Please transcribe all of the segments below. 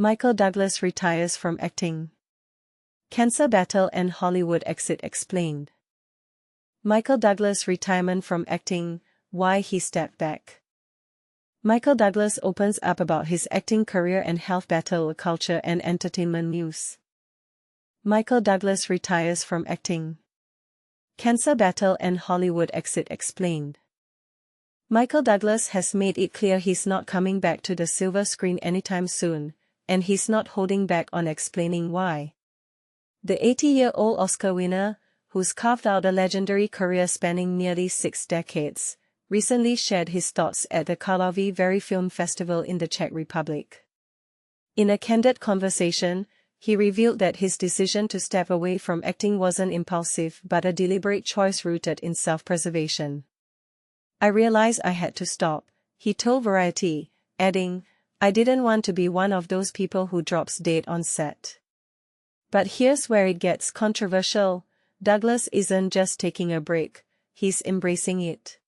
Michael Douglas retires from acting. Cancer battle and Hollywood exit explained. Michael Douglas' retirement from acting, why he stepped back. Michael Douglas opens up about his acting career and health battle, culture and entertainment news. Michael Douglas retires from acting. Cancer battle and Hollywood exit explained. Michael Douglas has made it clear he's not coming back to the silver screen anytime soon, and he's not holding back on explaining why. The 80-year-old Oscar winner, who's carved out a legendary career spanning nearly 6 decades, recently shared his thoughts at the Karlovy Vary Film Festival in the Czech Republic. In a candid conversation, he revealed that his decision to step away from acting wasn't impulsive but a deliberate choice rooted in self-preservation. "I realized I had to stop," he told Variety, adding, "I didn't want to be one of those people who drops dead on set." But here's where it gets controversial. Douglas isn't just taking a break, he's embracing it.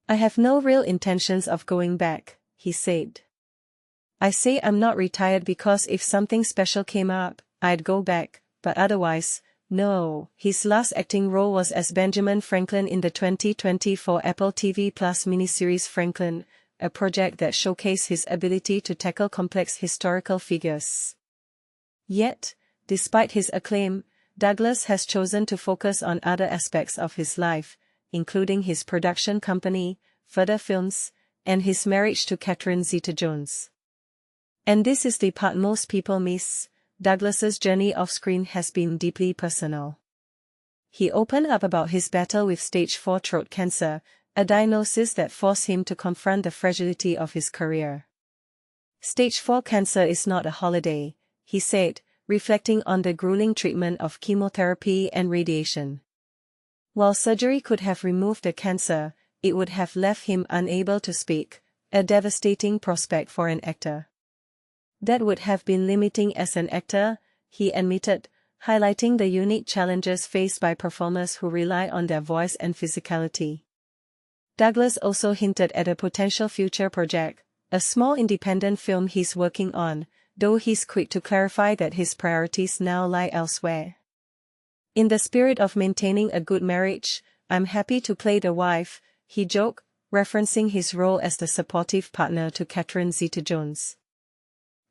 "I have no real intentions of going back," he said. "I say I'm not retired because if something special came up, I'd go back, but otherwise, no." His last acting role was as Benjamin Franklin in the 2024 Apple TV Plus miniseries Franklin, a project that showcased his ability to tackle complex historical figures. Yet, despite his acclaim, Douglas has chosen to focus on other aspects of his life, including his production company, Further Films, and his marriage to Catherine Zeta-Jones. And this is the part most people miss: Douglas's journey off-screen has been deeply personal. He opened up about his battle with stage 4 throat cancer, a diagnosis that forced him to confront the fragility of his career. "Stage 4 cancer is not a holiday," he said, reflecting on the grueling treatment of chemotherapy and radiation. While surgery could have removed the cancer, it would have left him unable to speak, a devastating prospect for an actor. "That would have been limiting as an actor," he admitted, highlighting the unique challenges faced by performers who rely on their voice and physicality. Douglas also hinted at a potential future project, a small independent film he's working on, though he's quick to clarify that his priorities now lie elsewhere. "In the spirit of maintaining a good marriage, I'm happy to play the wife," he joked, referencing his role as the supportive partner to Catherine Zeta-Jones.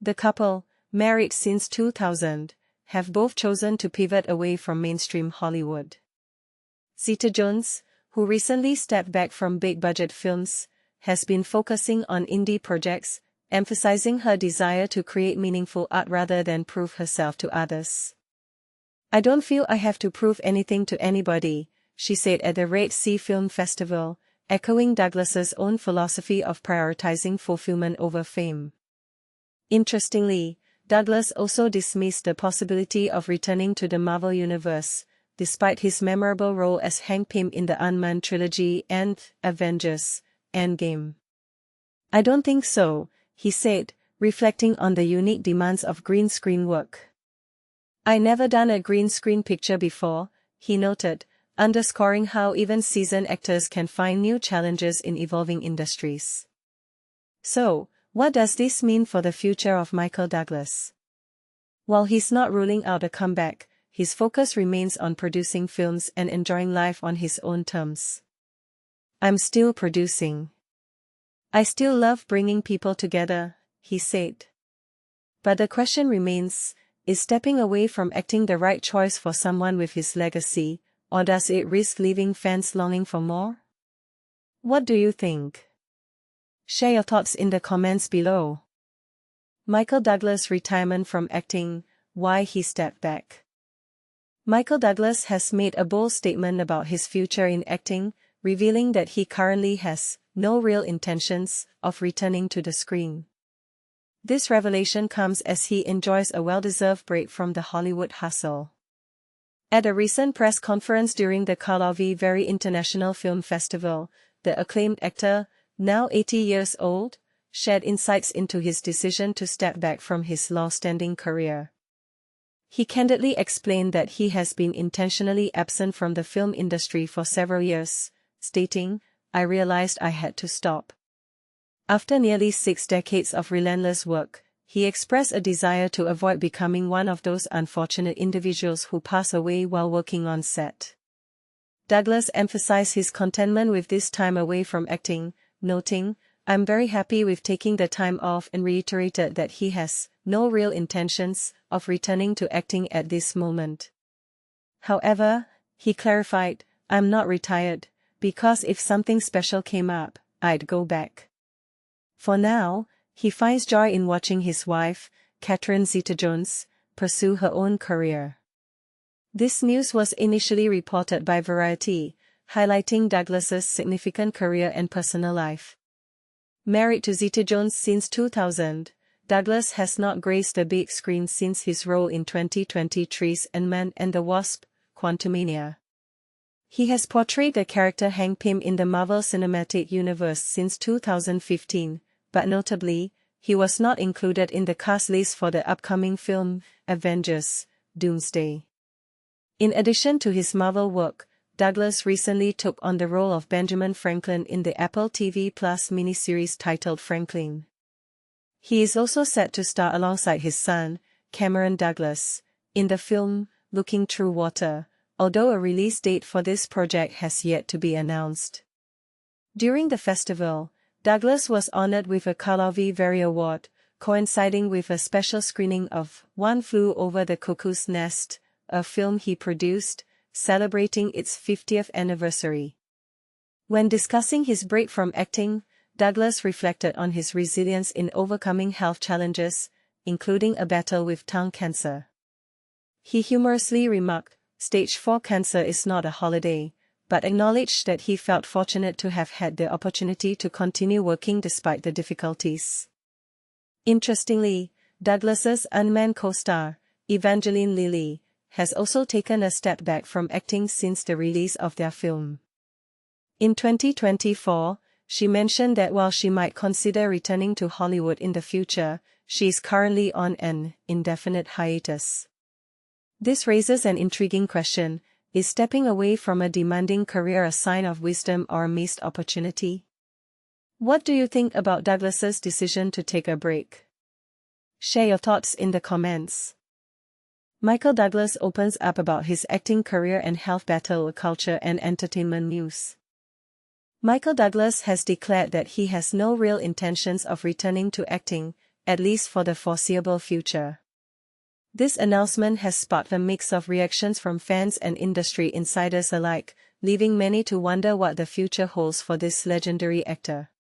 The couple, married since 2000, have both chosen to pivot away from mainstream Hollywood. Zeta-Jones, who recently stepped back from big-budget films, has been focusing on indie projects, emphasizing her desire to create meaningful art rather than prove herself to others. "I don't feel I have to prove anything to anybody," she said at the Red Sea Film Festival, echoing Douglas's own philosophy of prioritizing fulfillment over fame. Interestingly, Douglas also dismissed the possibility of returning to the Marvel Universe, despite his memorable role as Hank Pym in the Ant-Man trilogy and Avengers: Endgame. "I don't think so," he said, reflecting on the unique demands of green screen work. "I never done a green screen picture before," he noted, underscoring how even seasoned actors can find new challenges in evolving industries. So, what does this mean for the future of Michael Douglas? While he's not ruling out a comeback, his focus remains on producing films and enjoying life on his own terms. "I'm still producing. I still love bringing people together," he said. But the question remains, is stepping away from acting the right choice for someone with his legacy, or does it risk leaving fans longing for more? What do you think? Share your thoughts in the comments below. Michael Douglas' retirement from acting, why he stepped back. Michael Douglas has made a bold statement about his future in acting, revealing that he currently has no real intentions of returning to the screen. This revelation comes as he enjoys a well-deserved break from the Hollywood hustle. At a recent press conference during the Karlovy Vary International Film Festival, the acclaimed actor, now 80 years old, shared insights into his decision to step back from his long-standing career. He candidly explained that he has been intentionally absent from the film industry for several years, stating, "I realized I had to stop." After nearly 6 decades of relentless work, he expressed a desire to avoid becoming one of those unfortunate individuals who pass away while working on set. Douglas emphasized his contentment with this time away from acting, noting, "I'm very happy with taking the time off," and reiterated that he has no real intentions of returning to acting at this moment. However, he clarified, "I'm not retired, because if something special came up, I'd go back." For now, he finds joy in watching his wife, Catherine Zeta-Jones, pursue her own career. This news was initially reported by Variety, highlighting Douglas's significant career and personal life. Married to Zeta-Jones since 2000, Douglas has not graced the big screen since his role in 2023's Ant-Man and the Wasp: Quantumania. He has portrayed the character Hank Pym in the Marvel Cinematic Universe since 2015, but notably, he was not included in the cast list for the upcoming film, Avengers: Doomsday. In addition to his Marvel work, Douglas recently took on the role of Benjamin Franklin in the Apple TV Plus miniseries titled Franklin. He is also set to star alongside his son, Cameron Douglas, in the film, Looking Through Water, although a release date for this project has yet to be announced. During the festival, Douglas was honored with a Karlovy Vary Award, coinciding with a special screening of One Flew Over the Cuckoo's Nest, a film he produced, celebrating its 50th anniversary. When discussing his break from acting, Douglas reflected on his resilience in overcoming health challenges, including a battle with tongue cancer. He humorously remarked, "Stage 4 cancer is not a holiday," but acknowledged that he felt fortunate to have had the opportunity to continue working despite the difficulties. Interestingly, Douglas's Ant-Man co-star, Evangeline Lilly, has also taken a step back from acting since the release of their film. In 2024, she mentioned that while she might consider returning to Hollywood in the future, she is currently on an indefinite hiatus. This raises an intriguing question: is stepping away from a demanding career a sign of wisdom or a missed opportunity? What do you think about Douglas's decision to take a break? Share your thoughts in the comments. Michael Douglas opens up about his acting career and health battle with culture and entertainment news. Michael Douglas has declared that he has no real intentions of returning to acting, at least for the foreseeable future. This announcement has sparked a mix of reactions from fans and industry insiders alike, leaving many to wonder what the future holds for this legendary actor.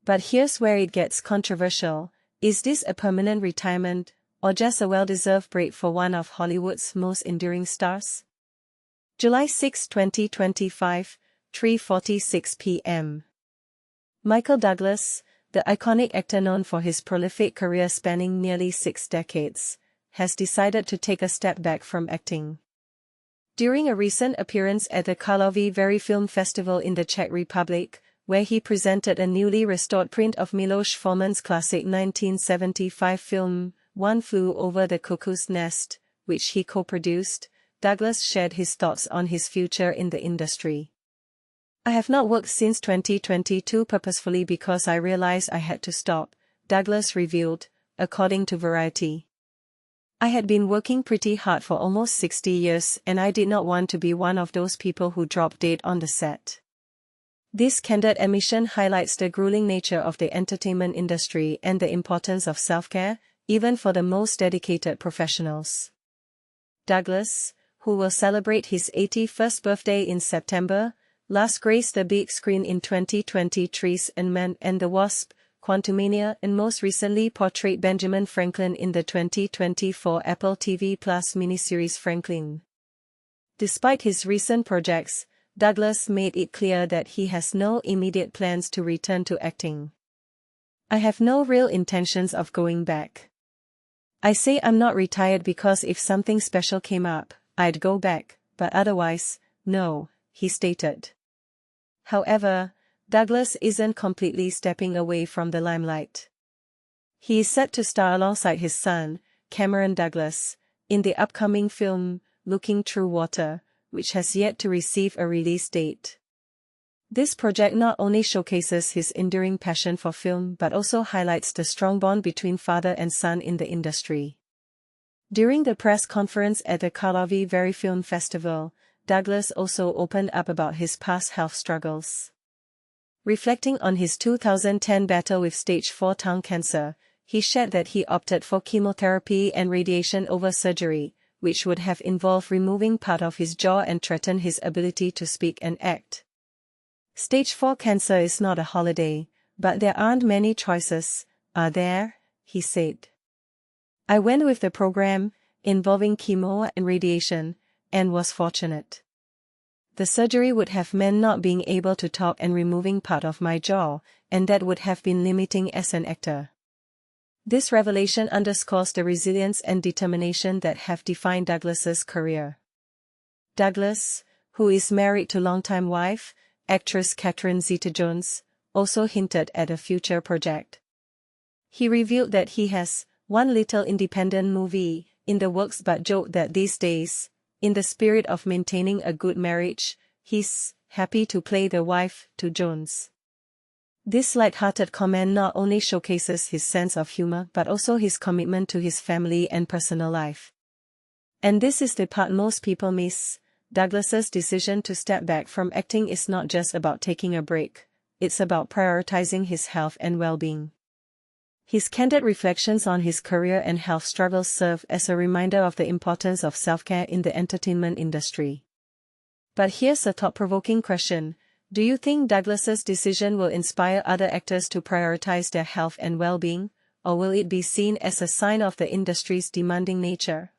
But here's where it gets controversial: is this a permanent retirement, or just a well-deserved break for one of Hollywood's most enduring stars? July 6, 2025, 3:46 p.m. Michael Douglas, the iconic actor known for his prolific career spanning nearly 6 decades, has decided to take a step back from acting. During a recent appearance at the Karlovy Vary Film Festival in the Czech Republic, where he presented a newly restored print of Miloš Forman's classic 1975 film, One Flew Over the Cuckoo's Nest, which he co-produced, Douglas shared his thoughts on his future in the industry. "I have not worked since 2022 purposefully because I realized I had to stop," Douglas revealed, according to Variety. "I had been working pretty hard for almost 60 years and I did not want to be one of those people who drop dead on the set." This candid admission highlights the grueling nature of the entertainment industry and the importance of self-care, even for the most dedicated professionals. Douglas, who will celebrate his 81st birthday in September, last graced the big screen in 2023's Ant-Man and the Wasp: Quantumania, and most recently portrayed Benjamin Franklin in the 2024 Apple TV Plus miniseries Franklin. Despite his recent projects, Douglas made it clear that he has no immediate plans to return to acting. "I have no real intentions of going back. I say I'm not retired because if something special came up, I'd go back, but otherwise, no," he stated. However, Douglas isn't completely stepping away from the limelight. He is set to star alongside his son, Cameron Douglas, in the upcoming film, Looking Through Water, which has yet to receive a release date. This project not only showcases his enduring passion for film but also highlights the strong bond between father and son in the industry. During the press conference at the Karlovy Vary Film Festival, Douglas also opened up about his past health struggles. Reflecting on his 2010 battle with stage 4 tongue cancer, he shared that he opted for chemotherapy and radiation over surgery, which would have involved removing part of his jaw and threatened his ability to speak and act. Stage 4 cancer is not a holiday, but there aren't many choices, are there? He said. I went with the program, involving chemo and radiation, and was fortunate. The surgery would have meant not being able to talk and removing part of my jaw, and that would have been limiting as an actor. This revelation underscores the resilience and determination that have defined Douglas's career. Douglas, who is married to longtime wife, actress Catherine Zeta-Jones, also hinted at a future project. He revealed that he has one little independent movie in the works but joked that these days, in the spirit of maintaining a good marriage, he's happy to play the wife to Jones. This light-hearted comment not only showcases his sense of humor but also his commitment to his family and personal life. And this is the part most people miss. Douglas's decision to step back from acting is not just about taking a break, it's about prioritizing his health and well-being. His candid reflections on his career and health struggles serve as a reminder of the importance of self-care in the entertainment industry. But here's a thought-provoking question. Do you think Douglas's decision will inspire other actors to prioritize their health and well-being, or will it be seen as a sign of the industry's demanding nature?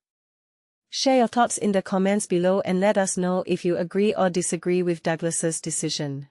Share your thoughts in the comments below and let us know if you agree or disagree with Douglas's decision.